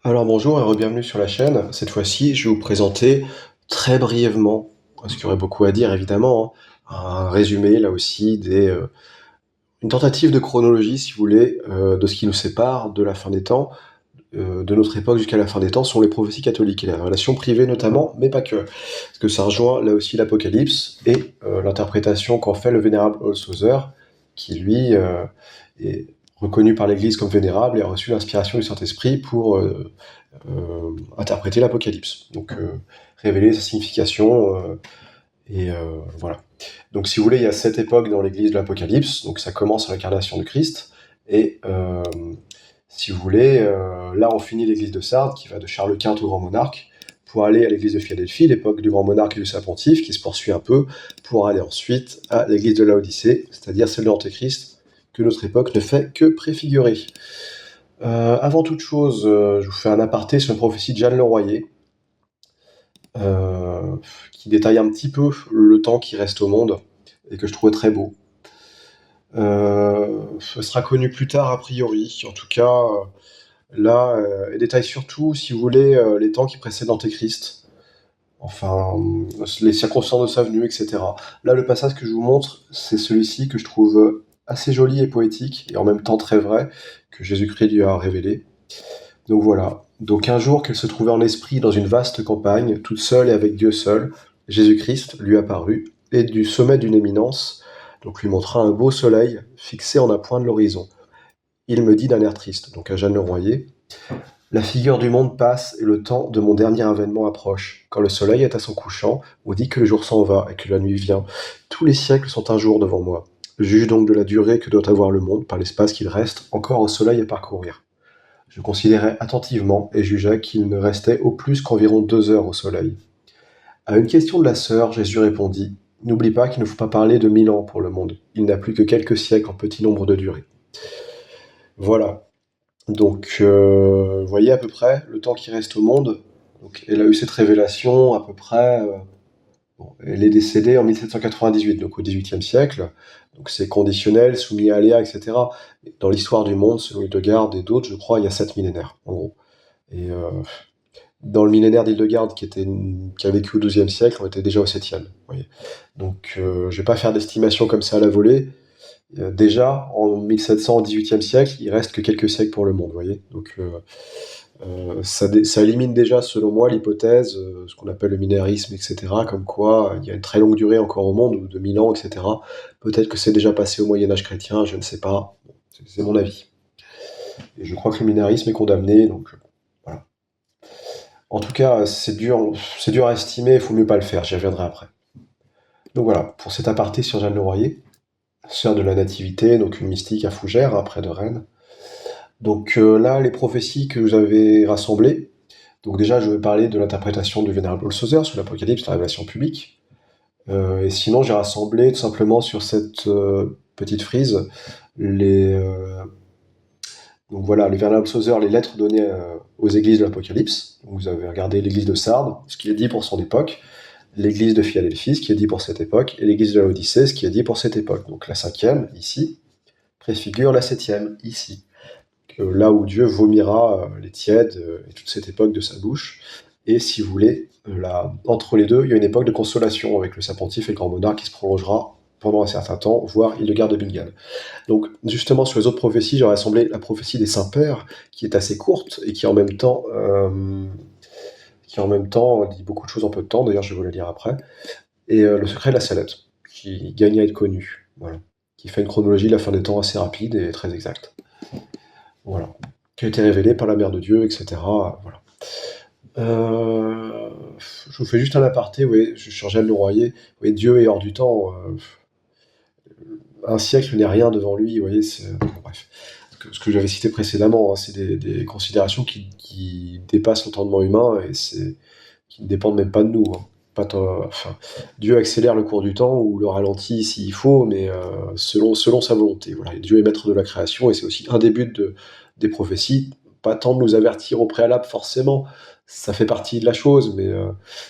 Alors bonjour et re-bienvenue sur la chaîne. Cette fois-ci, je vais vous présenter très brièvement, parce qu'il y aurait beaucoup à dire évidemment, hein, un résumé là aussi une tentative de chronologie, si vous voulez, de ce qui nous sépare de la fin des temps, de notre époque jusqu'à la fin des temps, sont les prophéties catholiques et les relations privées notamment, mais pas que. Parce que ça rejoint là aussi l'Apocalypse et l'interprétation qu'en fait le vénérable Althusser, qui lui est reconnu par l'Église comme vénérable et a reçu l'inspiration du Saint-Esprit pour interpréter l'Apocalypse. Donc révéler sa signification voilà. Donc si vous voulez, il y a 7 époques dans l'Église de l'Apocalypse. Donc ça commence à l'incarnation de Christ et si vous voulez, là on finit l'Église de Sardes qui va de Charles Quint au grand monarque pour aller à l'Église de Philadelphie, l'époque du grand monarque et du saint pontife, qui se poursuit un peu pour aller ensuite à l'Église de Laodicée, c'est-à-dire celle de l'Antéchrist, que notre époque ne fait que préfigurer. Avant toute chose, je vous fais un aparté sur une prophétie de Jeanne Le Royer, euh, qui détaille un petit peu le temps qui reste au monde et que je trouvais très beau. Ce sera connu plus tard a priori, en tout cas là, elle détaille surtout, si vous voulez, les temps qui précèdent l'Antéchrist, enfin les circonstances de sa venue, etc. Là, le passage que je vous montre, c'est celui-ci que je trouve assez joli et poétique, et en même temps très vrai, que Jésus-Christ lui a révélé. Donc voilà. Donc un jour qu'elle se trouvait en esprit dans une vaste campagne, toute seule et avec Dieu seul, Jésus-Christ lui apparut, et du sommet d'une éminence, donc lui montra un beau soleil fixé en un point de l'horizon. Il me dit d'un air triste, donc à Jeanne Le Royer, la figure du monde passe et le temps de mon dernier avènement approche. Quand le soleil est à son couchant, on dit que le jour s'en va et que la nuit vient. Tous les siècles sont un jour devant moi. Juge donc de la durée que doit avoir le monde par l'espace qu'il reste encore au soleil à parcourir. Je considérai attentivement et jugea qu'il ne restait au plus qu'environ 2 heures au soleil. À une question de la sœur, Jésus répondit: N'oublie pas qu'il ne faut pas parler de 1000 ans pour le monde. Il n'a plus que quelques siècles en petit nombre de durées. Voilà. Donc, vous voyez à peu près le temps qui reste au monde. Donc, elle a eu cette révélation à peu près. Bon, elle est décédée en 1798, donc au XVIIIe siècle. Donc c'est conditionnel, soumis à aléas, etc. Dans l'histoire du monde, selon Hildegard et d'autres, je crois, il y a 7 millénaires, en gros. Et dans le millénaire d'Hildegarde, qui a vécu au XIIe siècle, on était déjà au septième. Vous voyez. Donc je vais pas faire d'estimation comme ça à la volée. Déjà, en 1700, au XVIIIe siècle, il reste que quelques siècles pour le monde, vous voyez. Donc ça élimine déjà, selon moi, l'hypothèse, ce qu'on appelle le minérisme, etc., comme quoi il y a une très longue durée encore au monde, ou de 1000 ans, etc. Peut-être que c'est déjà passé au Moyen-Âge chrétien, je ne sais pas. Bon, c'est mon avis. Et je crois que le minérisme est condamné, donc voilà. En tout cas, c'est dur à estimer, il faut mieux pas le faire, j'y reviendrai après. Donc voilà, pour cet aparté sur Jeanne Le Royer, sœur de la Nativité, donc une mystique à Fougères, hein, près de Rennes. Donc là, les prophéties que vous avez rassemblées, donc déjà, je vais parler de l'interprétation du Vénérable Althusser sur l'Apocalypse, la révélation publique. Et sinon, j'ai rassemblé tout simplement sur cette petite frise les, donc voilà, le Vénérable Althusser, les lettres données aux églises de l'Apocalypse. Donc vous avez regardé l'église de Sardes, ce qui est dit pour son époque, l'église de Philadelphie, ce qui est dit pour cette époque, et l'église de la Odyssée, ce qui est dit pour cette époque. Donc la cinquième, ici, préfigure la septième, ici. Là où Dieu vomira les tièdes et toute cette époque de sa bouche. Et si vous voulez, là, entre les deux, il y a une époque de consolation avec le Saint-Pontife et le Grand Monarque qui se prolongera pendant un certain temps, voire Hildegarde de Bingen. Donc, justement, sur les autres prophéties, j'ai rassemblé la prophétie des Saints-Pères, qui est assez courte et qui en même temps dit beaucoup de choses en peu de temps, d'ailleurs je vais vous la lire après, et le secret de la Salette, qui gagne à être connu, voilà, qui fait une chronologie de la fin des temps assez rapide et très exacte. Voilà. Qui a été révélé par la Mère de Dieu, etc. Voilà. Je vous fais juste un aparté, oui, je suis Jeanne Le Royer. Oui, Dieu est hors du temps. Un siècle n'est rien devant lui, vous voyez, c'est. Bon, bref. Ce que j'avais cité précédemment, hein, c'est des considérations qui dépassent l'entendement humain et qui ne dépendent même pas de nous, hein. Pas enfin, Dieu accélère le cours du temps ou le ralentit s'il faut, mais selon sa volonté. Voilà. Et Dieu est maître de la création et c'est aussi un des buts des prophéties. Pas tant de nous avertir au préalable, forcément, ça fait partie de la chose, mais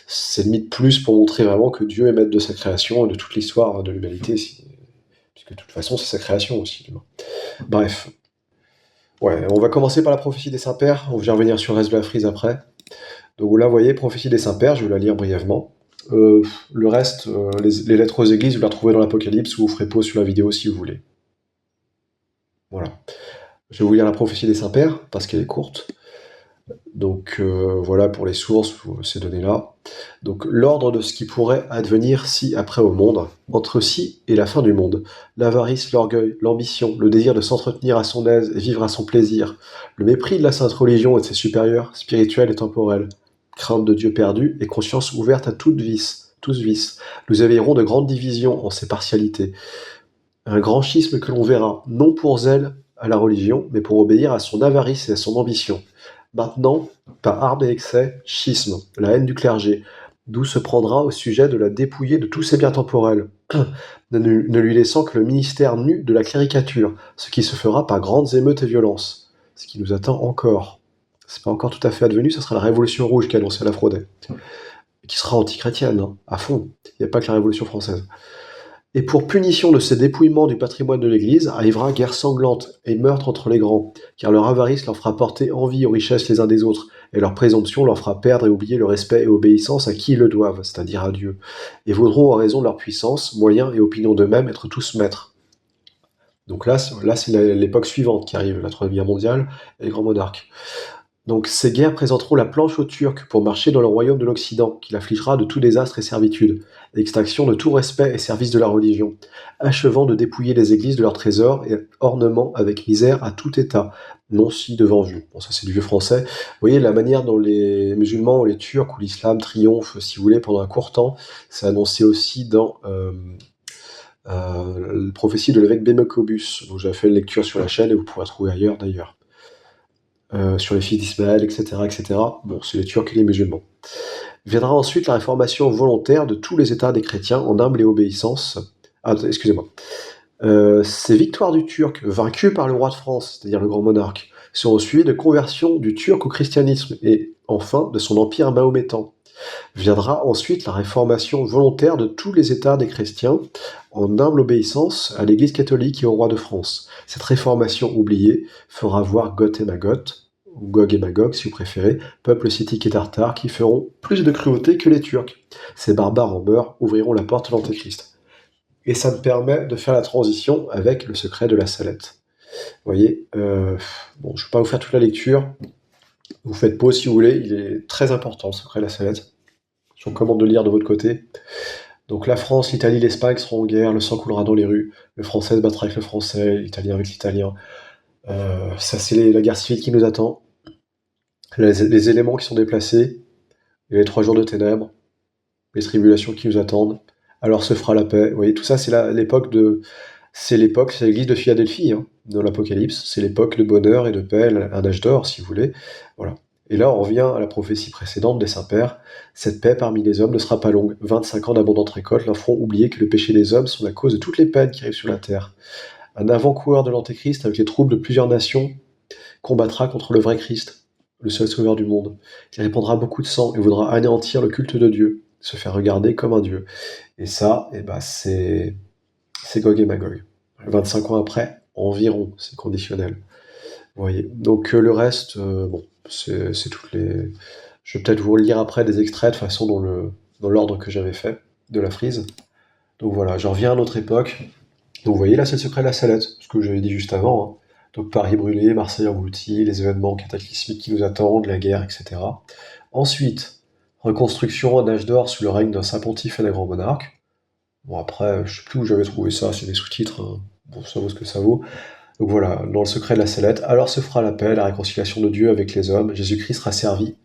c'est limite plus pour montrer vraiment que Dieu est maître de sa création et de toute l'histoire de l'humanité, puisque de toute façon, c'est sa création aussi, l'humain. Bref. Ouais, on va commencer par la prophétie des Saints-Pères, on va revenir sur le reste de la frise après. Donc là, vous voyez, prophétie des Saints-Pères, je vais la lire brièvement. Le reste, les lettres aux églises, vous la retrouvez dans l'Apocalypse, ou vous ferez pause sur la vidéo si vous voulez. Voilà. Je vais vous lire la prophétie des Saints-Pères, parce qu'elle est courte. Donc voilà pour les sources, ces données-là. Donc l'ordre de ce qui pourrait advenir ci-après au monde, entre ci et la fin du monde, l'avarice, l'orgueil, l'ambition, le désir de s'entretenir à son aise et vivre à son plaisir, le mépris de la sainte religion et de ses supérieurs, spirituels et temporels, crainte de Dieu perdu et conscience ouverte à toute vice, tous vices. Nous éveillerons de grandes divisions en ces partialités. Un grand schisme que l'on verra, non pour zèle à la religion, mais pour obéir à son avarice et à son ambition. Maintenant, par arme et excès, schisme, la haine du clergé, d'où se prendra au sujet de la dépouiller de tous ses biens temporels, ne lui laissant que le ministère nu de la cléricature, ce qui se fera par grandes émeutes et violences. Ce qui nous attend encore. C'est pas encore tout à fait advenu, ce sera la Révolution rouge qui a annoncé la fraude, qui sera antichrétienne, hein, à fond. Il n'y a pas que la Révolution française. Et pour punition de ces dépouillements du patrimoine de l'Église, arrivera guerre sanglante et meurtre entre les grands, car leur avarice leur fera porter envie aux richesses les uns des autres, et leur présomption leur fera perdre et oublier le respect et obéissance à qui ils le doivent, c'est-à-dire à Dieu, et voudront en raison de leur puissance, moyens et opinions d'eux-mêmes être tous maîtres. Donc là c'est l'époque suivante qui arrive, la Troisième Guerre mondiale et les grands monarques. Donc ces guerres présenteront la planche aux Turcs pour marcher dans le royaume de l'Occident, qui l'affligera de tout désastre et servitude, extraction de tout respect et service de la religion, achevant de dépouiller les églises de leurs trésors et ornements avec misère à tout état, non si devant vue. Bon, ça c'est du vieux français. Vous voyez la manière dont les musulmans ou les Turcs ou l'islam triomphent, si vous voulez, pendant un court temps, c'est annoncé aussi dans la prophétie de l'évêque Bémecobus, dont j'avais fait une lecture sur la chaîne et vous pourrez trouver ailleurs d'ailleurs. Sur les fils d'Ismaël, etc., etc. Bon, c'est les Turcs et les musulmans. Viendra ensuite la réformation volontaire de tous les États des chrétiens en humble et obéissance. Ah, excusez-moi. Ces victoires du Turc, vaincues par le roi de France, c'est-à-dire le grand monarque, seront suivies de conversion du Turc au christianisme et, enfin, de son empire mahométan. Viendra ensuite la réformation volontaire de tous les États des chrétiens en humble obéissance à l'Église catholique et au roi de France. Cette réformation oubliée fera voir Goth et Magog, ou Gog et Magog si vous préférez, peuples scythiques et tartares qui feront plus de cruauté que les Turcs. Ces barbares en beurre ouvriront la porte de l'Antéchrist. Et ça me permet de faire la transition avec le secret de la Salette. Vous voyez, bon, je ne vais pas vous faire toute la lecture. Vous faites pause si vous voulez, il est très important le secret de la Salette. Je vous recommande de lire de votre côté. Donc la France, l'Italie, l'Espagne seront en guerre, le sang coulera dans les rues, le français se battra avec le français, l'italien avec l'italien. Ça c'est la guerre civile qui nous attend. Les éléments qui sont déplacés, et les 3 jours de ténèbres, les tribulations qui nous attendent. Alors se fera la paix. Vous voyez, tout ça c'est l'époque, c'est l'église de Philadelphie, hein, dans l'Apocalypse. C'est l'époque de bonheur et de paix, un âge d'or si vous voulez. Voilà. Et là, on revient à la prophétie précédente des Saints-Pères. Cette paix parmi les hommes ne sera pas longue. 25 ans d'abondante récolte leur feront oublier que le péché des hommes sont la cause de toutes les peines qui arrivent sur la terre. Un avant-coureur de l'Antéchrist, avec les troupes de plusieurs nations, combattra contre le vrai Christ, le seul sauveur du monde, qui répandra beaucoup de sang et voudra anéantir le culte de Dieu, se faire regarder comme un Dieu. Et ça, c'est Gog et Magog. 25 ans après, environ, c'est conditionnel. Vous voyez. Donc le reste, bon, c'est toutes les... Je vais peut-être vous lire après des extraits de façon dans l'ordre que j'avais fait de la frise. Donc voilà, j'en reviens à notre époque. Donc vous voyez, là c'est le secret de la Salette, ce que j'avais dit juste avant. Hein. Donc Paris brûlé, Marseille englouti, les événements cataclysmiques qui nous attendent, la guerre, etc. Ensuite, reconstruction en âge d'or sous le règne d'un saint pontife et d'un grand monarque. Bon après, je sais plus où j'avais trouvé ça, c'est des sous-titres, hein. Bon ça vaut ce que ça vaut. Donc voilà, dans le secret de la Salette, alors se fera la paix, la réconciliation de Dieu avec les hommes, Jésus-Christ sera servi,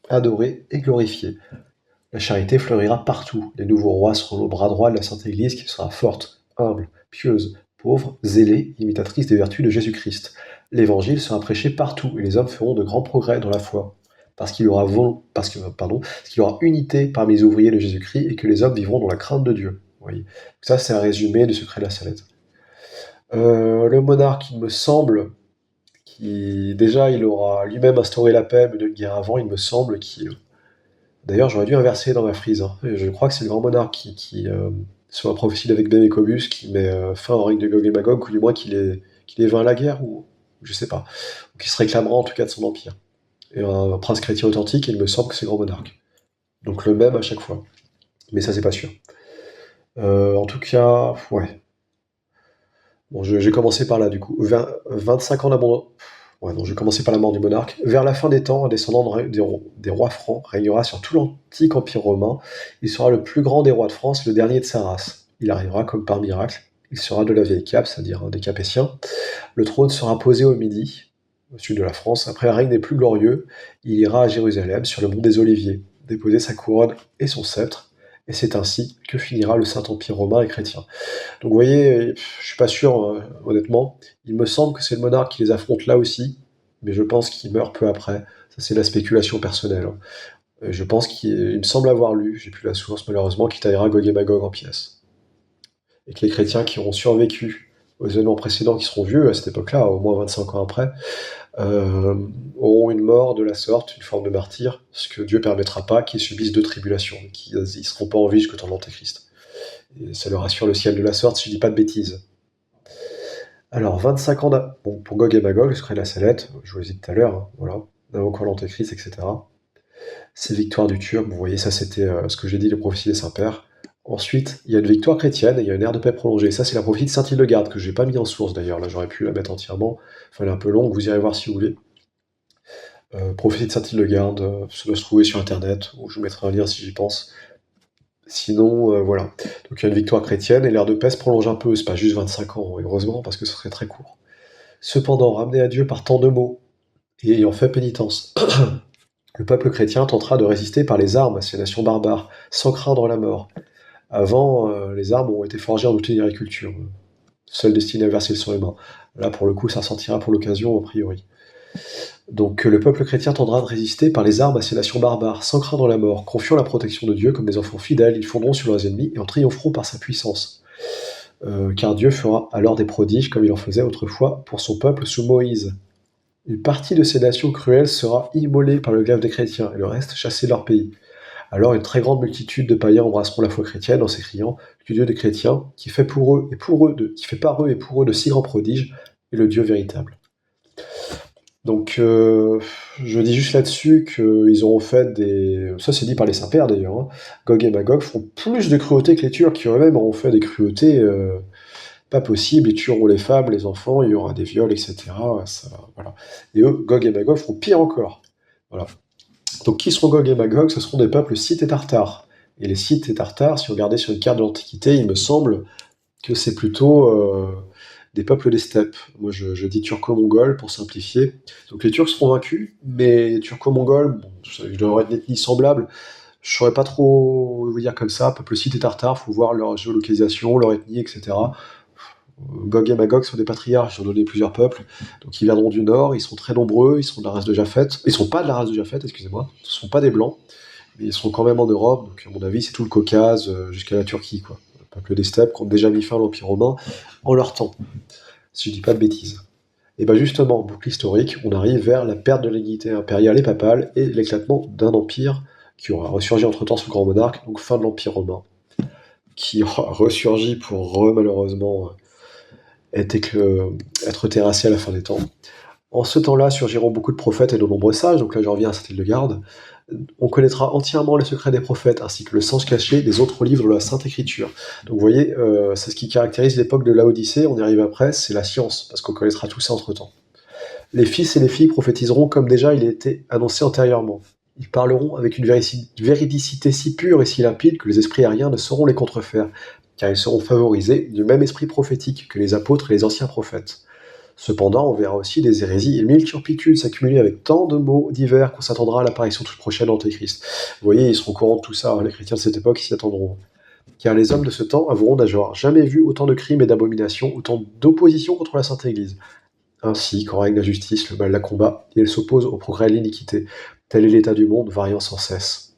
adoré et glorifié. La charité fleurira partout, les nouveaux rois seront au bras droit de la Sainte Église qui sera forte, humble, pieuse, pauvre, zélée, imitatrice des vertus de Jésus-Christ. L'Évangile sera prêché partout et les hommes feront de grands progrès dans la foi, parce qu'il y aura unité parmi les ouvriers de Jésus-Christ et que les hommes vivront dans la crainte de Dieu. Vous voyez. Ça c'est un résumé du secret de la Salette. Le monarque, il me semble, déjà il aura lui-même instauré la paix, mais de guerre avant, il me semble qu'il... D'ailleurs, j'aurais dû inverser dans ma frise. Hein. Je crois que c'est le grand monarque qui sur la prophétie d'avec Bémecobus, qui met fin au règne de Gog et Magog, ou du moins qu'il ait vaincu la guerre, ou je sais pas, ou qui se réclamera en tout cas de son empire. Et un prince chrétien authentique, il me semble que c'est le grand monarque. Donc le même à chaque fois. Mais ça, c'est pas sûr. En tout cas, ouais. Bon, j'ai commencé par là, du coup. 25 ans d'abandon. Ouais, non, je vais commencer par la mort du monarque. Vers la fin des temps, un descendant des rois francs régnera sur tout l'antique empire romain. Il sera le plus grand des rois de France, le dernier de sa race. Il arrivera comme par miracle. Il sera de la vieille Cape, c'est-à-dire des Capétiens. Le trône sera posé au midi, au sud de la France. Après un règne des plus glorieux, il ira à Jérusalem, sur le mont des Oliviers, déposer sa couronne et son sceptre. Et c'est ainsi que finira le Saint-Empire romain et chrétien. Donc vous voyez, je suis pas sûr, honnêtement. Il me semble que c'est le monarque qui les affronte là aussi, mais je pense qu'il meurt peu après. Ça, c'est la spéculation personnelle, hein. Je pense il me semble avoir lu, j'ai plus la source malheureusement, qu'il taillera Gog et Magog en pièces. Et que les chrétiens qui auront survécu aux événements précédents, qui seront vieux à cette époque-là, au moins 25 ans après, euh, auront une mort de la sorte, une forme de martyr, ce que Dieu permettra pas qu'ils subissent deux tribulations, qu'ils ne seront pas en vie jusqu'au temps de l'Antéchrist. Et ça leur assure le ciel de la sorte, si je dis pas de bêtises. Alors, 25 ans bon, pour Gog et Magog, ce serait la sellette, je vous l'ai dit tout à l'heure, hein, voilà, encore l'Antéchrist, etc. Ces victoires du Turc, vous voyez, ça c'était ce que j'ai dit, les prophéties des saints-pères. Ensuite, il y a une victoire chrétienne et il y a une ère de paix prolongée. Ça, c'est la prophétie de Saint-Hildegarde, que j'ai pas mis en source d'ailleurs, là j'aurais pu la mettre entièrement. Enfin, elle est un peu longue, vous irez voir si vous voulez. Prophétie de Saint-Hildegarde, ça doit se trouver sur internet, ou je vous mettrai un lien si j'y pense. Sinon, voilà. Donc il y a une victoire chrétienne et l'ère de paix se prolonge un peu, c'est pas juste 25 ans, heureusement, parce que ce serait très court. Cependant, ramené à Dieu par tant de maux, et ayant fait pénitence, le peuple chrétien tentera de résister par les armes à ces nations barbares, sans craindre la mort. Avant, les armes ont été forgées en outils d'agriculture, seules destinées à verser le sang humain. Là, pour le coup, ça sortira pour l'occasion, a priori. Donc le peuple chrétien tendra de résister par les armes à ces nations barbares, sans craindre la mort, confiant la protection de Dieu comme des enfants fidèles, ils fonderont sur leurs ennemis et en triompheront par sa puissance. Car Dieu fera alors des prodiges comme il en faisait autrefois pour son peuple sous Moïse. Une partie de ces nations cruelles sera immolée par le glaive des chrétiens, et le reste chassé de leur pays. Alors une très grande multitude de païens embrasseront la foi chrétienne en s'écriant que Dieu des chrétiens, qui fait qui fait par eux et pour eux de si grands prodiges, est le Dieu véritable. Donc je dis juste là-dessus qu'ils auront fait des... Ça c'est dit par les saints-pères d'ailleurs, hein. Gog et Magog feront plus de cruautés que les Turcs qui eux-mêmes auront fait des cruautés pas possibles, ils tueront les femmes, les enfants, il y aura des viols, etc. Ça, voilà. Et eux, Gog et Magog feront pire encore. Voilà. Donc qui seront Gog et Magog? Ce seront des peuples scythes et tartares. Et les scythes et tartares, si vous regardez sur une carte de l'Antiquité, il me semble que c'est plutôt des peuples des steppes. Moi je dis turco-mongols pour simplifier. Donc les Turcs seront vaincus, mais les turco-mongols, bon, ils doivent être une ethnie semblable. Je saurais pas trop vous dire comme ça, peuple scythe et tartare, faut voir leur géolocalisation, leur ethnie, etc. Gog et Magog sont des patriarches, ils ont donné plusieurs peuples, donc ils viendront du nord, ils sont très nombreux, ils sont de la race de Japhet, ils sont pas de la race de Japhet, excusez-moi, ce sont pas des blancs, mais ils sont quand même en Europe, donc à mon avis c'est tout le Caucase jusqu'à la Turquie, quoi. Le peuple des steppes qui ont déjà mis fin à l'Empire romain en leur temps, si je dis pas de bêtises. Et bien justement, boucle historique, on arrive vers la perte de l'égalité impériale et papale et l'éclatement d'un empire qui aura ressurgi entre-temps sous le grand monarque, donc fin de l'Empire romain, qui aura ressurgi pour malheureusement être terrassé à la fin des temps. En ce temps-là surgiront beaucoup de prophètes et de nombreux sages, donc là j'en reviens à Saint-Hildegarde. On connaîtra entièrement les secrets des prophètes, ainsi que le sens caché des autres livres de la Sainte Écriture. Donc vous voyez, c'est ce qui caractérise l'époque de Laodicée, on y arrive après, c'est la science, parce qu'on connaîtra tout ça entre-temps. Les fils et les filles prophétiseront comme déjà il a été annoncé antérieurement. Ils parleront avec une véridicité si pure et si limpide que les esprits aériens ne sauront les contrefaire, car ils seront favorisés du même esprit prophétique que les apôtres et les anciens prophètes. Cependant, on verra aussi des hérésies et mille turpitudes s'accumuler avec tant de mots divers qu'on s'attendra à l'apparition toute prochaine d'Antéchrist. Vous voyez, ils seront au courant de tout ça, hein, les chrétiens de cette époque s'y attendront. Car les hommes de ce temps avoueront d'avoir jamais vu autant de crimes et d'abominations, autant d'opposition contre la Sainte Église. Ainsi, quand règne la justice, le mal la combat, et elle s'oppose au progrès et à l'iniquité. Tel est l'état du monde, variant sans cesse.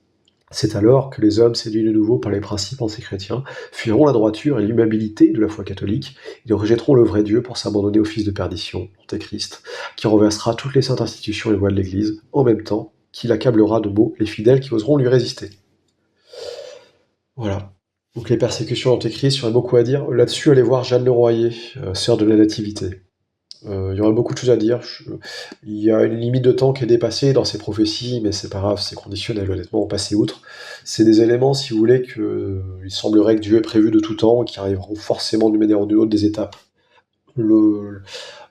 C'est alors que les hommes, séduits de nouveau par les principes antichrétiens, fuiront la droiture et l'immobilité de la foi catholique, ils rejetteront le vrai Dieu pour s'abandonner au fils de perdition, l'Antéchrist, qui renversera toutes les saintes institutions et lois de l'Église, en même temps qu'il accablera de maux les fidèles qui oseront lui résister. Voilà. Donc les persécutions d'Antéchrist, il y aurait beaucoup à dire. Là-dessus, allez voir Jeanne Le Royer, sœur de la Nativité. Il y aurait beaucoup de choses à dire. Il y a une limite de temps qui est dépassée dans ces prophéties, mais c'est pas grave, c'est conditionnel, honnêtement, on passait outre. C'est des éléments, si vous voulez, il semblerait que Dieu ait prévu de tout temps et qui arriveront forcément d'une manière ou d'une autre des étapes. Le,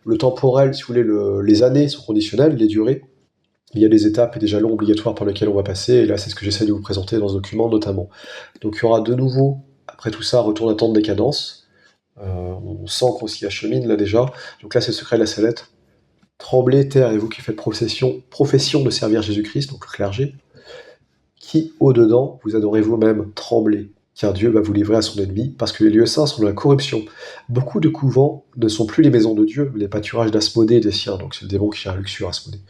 le temporel, si vous voulez, les années sont conditionnelles, les durées. Il y a des étapes et des jalons obligatoires par lesquels on va passer, et là c'est ce que j'essaie de vous présenter dans ce document notamment. Donc il y aura de nouveau, après tout ça, un retour d'un temps de décadence. On sent qu'on s'y achemine là déjà. Donc là c'est le secret de la sellette. Tremblez, terre, et vous qui faites profession de servir Jésus-Christ, donc le clergé, qui, au-dedans, vous adorez vous-même, tremblez, car Dieu va vous livrer à son ennemi, parce que les lieux saints sont de la corruption. Beaucoup de couvents ne sont plus les maisons de Dieu, mais les pâturages d'Asmodée et des siens, donc c'est le démon qui gère luxure Asmodée.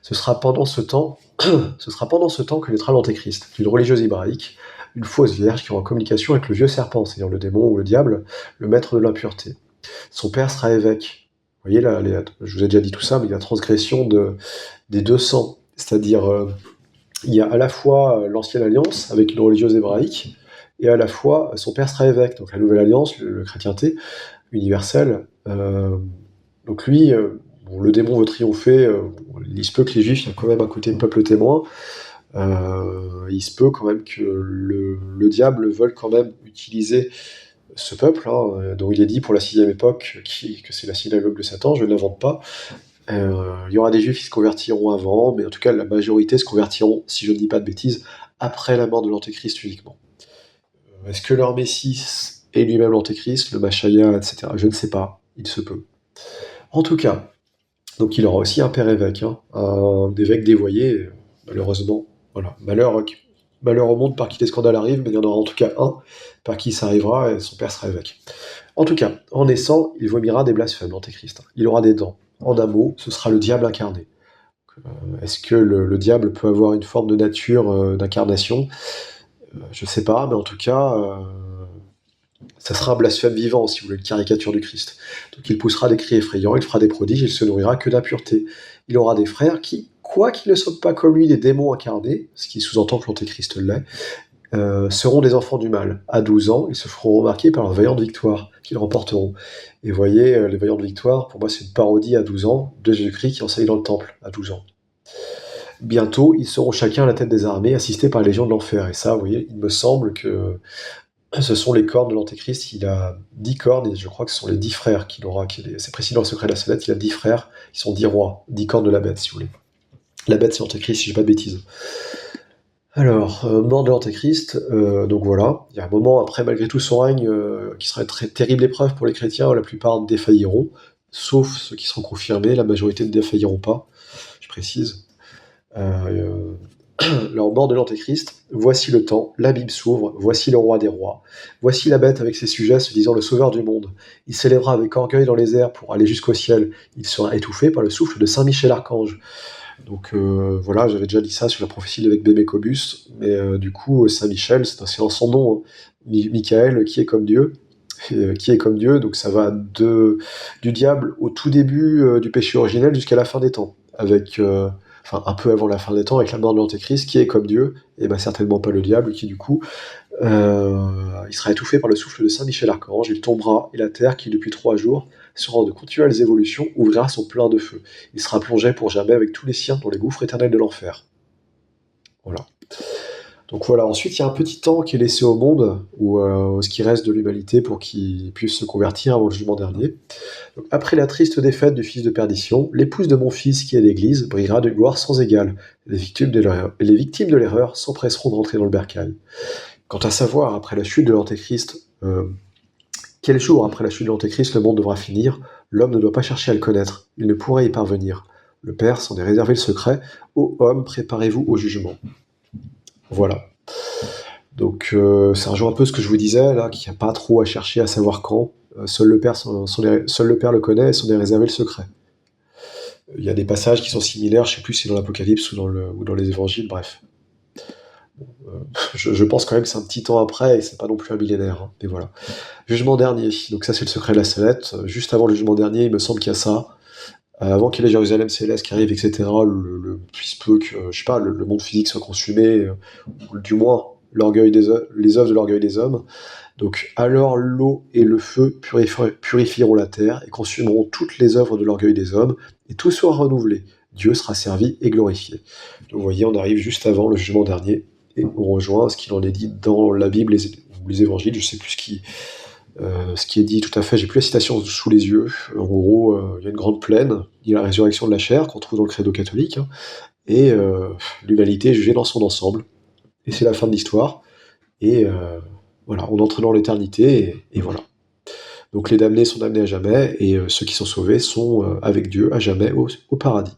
Ce sera pendant ce temps, que naîtra l'Antéchrist, une religieuse hébraïque, une fausse vierge qui aura en communication avec le vieux serpent, c'est-à-dire le démon ou le diable, le maître de l'impureté. Son père sera évêque. Vous voyez, là, je vous ai déjà dit tout ça, mais il y a la transgression des 200. C'est-à-dire, il y a à la fois l'ancienne alliance avec une religieuse hébraïque, et à la fois son père sera évêque. Donc la nouvelle alliance, le chrétienté universelle. Donc lui, bon, le démon veut triompher. Il se peut que les juifs, il y a quand même un côté peuple témoin. Il se peut quand même que le diable veuille quand même utiliser ce peuple, dont il est dit pour la 6e époque que c'est la synagogue de Satan, je ne l'invente pas. Il y aura des juifs qui se convertiront avant, mais en tout cas la majorité se convertiront, si je ne dis pas de bêtises, après la mort de l'Antéchrist uniquement. Est-ce que leur Messie est lui-même l'Antéchrist, le Machaïa, etc. Je ne sais pas, il se peut. En tout cas, donc il aura aussi un père évêque, un évêque dévoyé, malheureusement. Voilà, malheur au monde par qui les scandales arrivent, mais il y en aura en tout cas un par qui ça arrivera, et son père sera évêque. En tout cas, en naissant, il vomira des blasphèmes, l'Antéchrist. Il aura des dents. En un mot, ce sera le diable incarné. Est-ce que le diable peut avoir une forme de nature, d'incarnation? Je ne sais pas, mais en tout cas, ça sera un blasphème vivant, si vous voulez, une caricature du Christ. Donc il poussera des cris effrayants, il fera des prodiges, il se nourrira que d'impureté. Il aura des frères qui, quoiqu'ils ne soient pas comme lui des démons incarnés, ce qui sous-entend que l'Antéchrist l'est, seront des enfants du mal. À 12 ans, ils se feront remarquer par leur vaillante victoire qu'ils remporteront. Et vous voyez, les vaillantes victoires, pour moi, c'est une parodie à 12 ans de Jésus-Christ qui enseigne dans le temple à 12 ans. Bientôt, ils seront chacun à la tête des armées, assistés par les légions de l'enfer. Et ça, vous voyez, il me semble que ce sont les cornes de l'Antéchrist. Il a 10 cornes, et je crois que ce sont les 10 frères qu'il aura. C'est précis dans le secret de la sellette, il a 10 frères, qui sont 10 rois, 10 cornes de la bête, si vous voulez. La bête, c'est l'Antéchrist, si je dis pas de bêtises. Alors, mort de l'Antéchrist, donc voilà, il y a un moment après, malgré tout son règne, qui sera une très terrible épreuve pour les chrétiens, où la plupart défailliront, sauf ceux qui seront confirmés, la majorité ne défailliront pas, je précise. Alors, mort de l'Antéchrist, voici le temps, la Bible s'ouvre, voici le roi des rois, voici la bête avec ses sujets se disant le sauveur du monde. Il s'élèvera avec orgueil dans les airs pour aller jusqu'au ciel, il sera étouffé par le souffle de Saint Michel Archange. Donc voilà, j'avais déjà dit ça sur la prophétie de l'évêque Bémécobus, mais du coup, Saint Michel, c'est dans son nom, hein. Michael, qui est comme Dieu, qui est comme Dieu, donc ça va du diable au tout début du péché originel jusqu'à la fin des temps, avec, enfin un peu avant la fin des temps, avec la mort de l'Antéchrist, qui est comme Dieu, et ben certainement pas le diable, qui du coup, il sera étouffé par le souffle de Saint Michel Archange, il tombera, et la terre, qui depuis 3 jours sera de continuelles évolutions, ouvrira son plein de feu. Il sera plongé pour jamais avec tous les siens dans les gouffres éternels de l'enfer. Voilà. Donc voilà, ensuite il y a un petit temps qui est laissé au monde, ou ce qui reste de l'humanité pour qu'il puisse se convertir avant le jugement dernier. Donc, après la triste défaite du fils de perdition, l'épouse de mon fils qui est l'Église brillera de gloire sans égale. Les victimes de l'erreur s'empresseront de rentrer dans le bercail. Quant à savoir, après la chute de l'Antéchrist, quel jour après la chute de l'Antéchrist le monde devra finir, l'homme ne doit pas chercher à le connaître, il ne pourrait y parvenir. Le Père s'en est réservé le secret. Ô homme, préparez-vous au jugement. Voilà. Donc ça rejoint un peu ce que je vous disais, là, qu'il n'y a pas trop à chercher à savoir quand. Seul le Père le connaît et s'en est réservé le secret. Il y a des passages qui sont similaires, je ne sais plus si c'est dans l'Apocalypse ou dans les Évangiles, bref. Je pense quand même que c'est un petit temps après, et c'est pas non plus un millénaire, hein, mais voilà. Jugement dernier, donc ça c'est le secret de la sellette. Juste avant le jugement dernier, il me semble qu'il y a ça. Avant qu'il y ait Jérusalem céleste qui arrive, etc., il se peut que, je sais pas, le monde physique soit consumé, ou du moins, les œuvres de l'orgueil des hommes. Donc alors l'eau et le feu purifieront la terre et consumeront toutes les œuvres de l'orgueil des hommes, et tout sera renouvelé. Dieu sera servi et glorifié. Donc vous voyez, on arrive juste avant le jugement dernier, et on rejoint ce qu'il en est dit dans la Bible ou les évangiles, je sais plus ce qui est dit tout à fait, j'ai plus la citation sous les yeux. En gros, il y a une grande plaine, il y a la résurrection de la chair, qu'on trouve dans le credo catholique, hein, et l'humanité est jugée dans son ensemble. Et c'est la fin de l'histoire. Et voilà, on entre dans l'éternité, et voilà. Donc les damnés sont damnés à jamais, et ceux qui sont sauvés sont avec Dieu à jamais au paradis.